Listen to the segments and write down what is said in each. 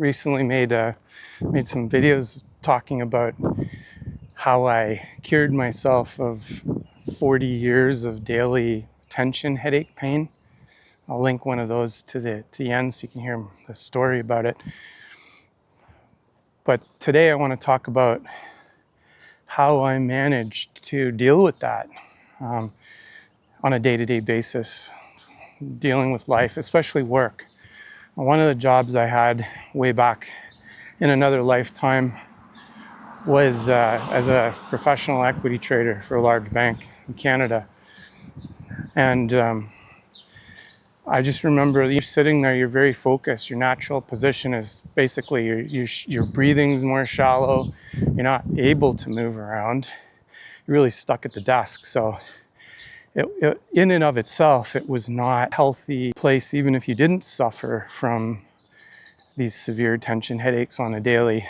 recently made some videos talking about how I cured myself of 40 years of daily tension headache pain. I'll link one of those to the end so you can hear the story about it. But today I want to talk about how I managed to deal with that on a day-to-day basis, dealing with life, especially work. One of the jobs I had way back in another lifetime was as a professional equity trader for a large bank in Canada. And I just remember you're sitting there, you're very focused. Your natural position is basically your breathing's more shallow. You're not able to move around. You're really stuck at the desk. So it, in and of itself, it was not a healthy place, even if you didn't suffer from these severe tension headaches on a daily.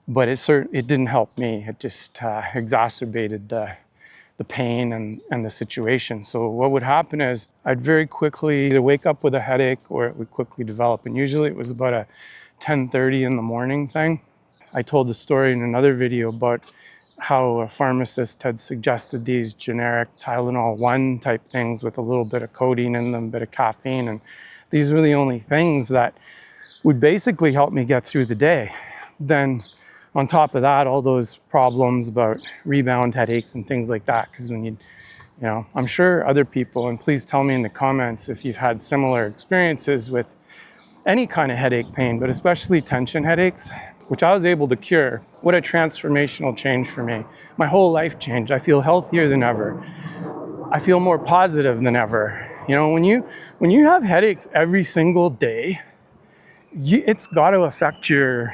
But it didn't help me. It just exacerbated the pain and the situation. So what would happen is I'd very quickly either wake up with a headache or it would quickly develop. And usually it was about a 10:30 in the morning thing. I told the story in another video about how a pharmacist had suggested these generic Tylenol 1 type things with a little bit of codeine in them, a bit of caffeine. And these were the only things that would basically help me get through the day. Then on top of that, all those problems about rebound headaches and things like that. Because when I'm sure other people, and please tell me in the comments if you've had similar experiences with any kind of headache pain, but especially tension headaches, which I was able to cure. What a transformational change for me. My whole life changed. I feel healthier than ever. I feel more positive than ever. When you have headaches every single day, it's got to affect your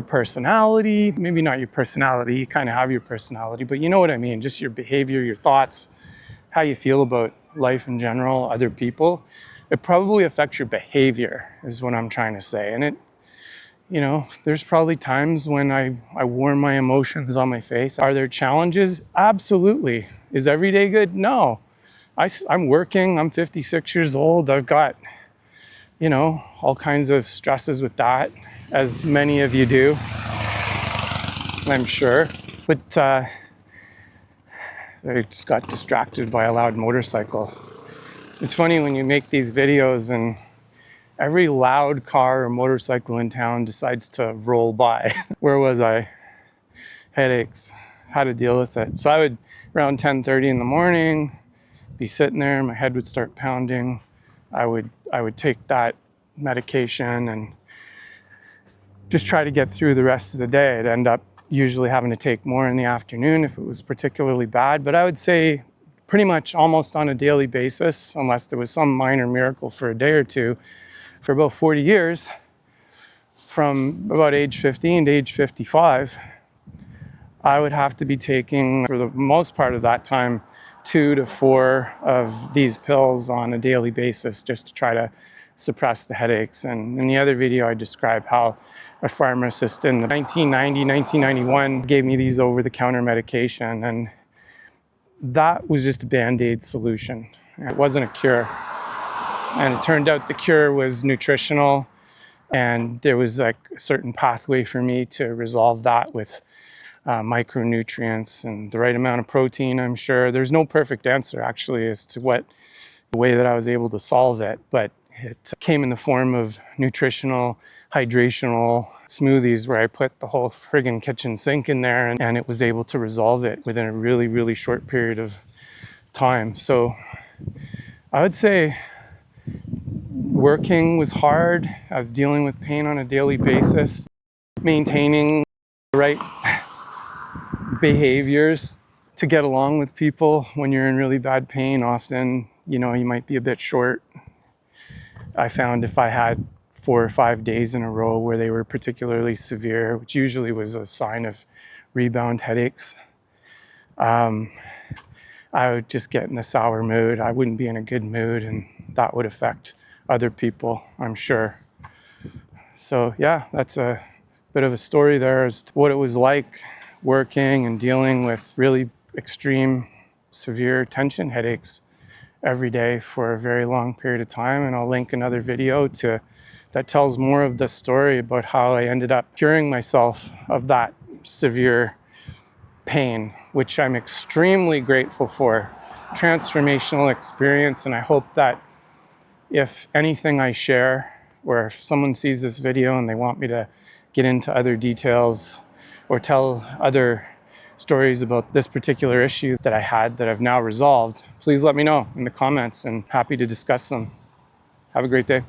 personality. Maybe not your personality, you kind of have your personality, but you know what I mean, just your behavior, your thoughts, how you feel about life in general, other people. It probably affects your behavior is what I'm trying to say. And there's probably times when I wore my emotions on my face. Are there challenges? Absolutely. Is every day good? No. I'm working, I'm 56 years old, I've got all kinds of stresses with that, as many of you do, I'm sure. But I just got distracted by a loud motorcycle. It's funny when you make these videos and every loud car or motorcycle in town decides to roll by. Where was I? Headaches, how to deal with it. So I would, around 10:30 in the morning, be sitting there, my head would start pounding. I would take that medication and just try to get through the rest of the day. I'd end up usually having to take more in the afternoon if it was particularly bad. But I would say pretty much almost on a daily basis, unless there was some minor miracle for a day or two, for about 40 years, from about age 15 to age 55, I would have to be taking, for the most part of that time, 2 to 4 of these pills on a daily basis just to try to suppress the headaches. And in the other video, I described how a pharmacist in 1991 gave me these over-the-counter medication, and that was just a Band-Aid solution. It wasn't a cure. And it turned out the cure was nutritional, and there was like a certain pathway for me to resolve that with micronutrients and the right amount of protein, I'm sure. There's no perfect answer, actually, as to the way that I was able to solve it, but it came in the form of nutritional, hydrational smoothies where I put the whole friggin' kitchen sink in there, and it was able to resolve it within a really, really short period of time. So I would say working was hard. I was dealing with pain on a daily basis, maintaining the right behaviors to get along with people when you're in really bad pain. Often, you might be a bit short. I found if I had 4 or 5 days in a row where they were particularly severe, which usually was a sign of rebound headaches, I would just get in a sour mood. I wouldn't be in a good mood, and that would affect other people, I'm sure. So yeah, that's a bit of a story there as to what it was like working and dealing with really extreme, severe tension headaches every day for a very long period of time. And I'll link another video to that tells more of the story about how I ended up curing myself of that severe pain, which I'm extremely grateful for. Transformational experience, and I hope that if anything I share, or if someone sees this video and they want me to get into other details or tell other stories about this particular issue that I had that I've now resolved, please let me know in the comments, and happy to discuss them. Have a great day.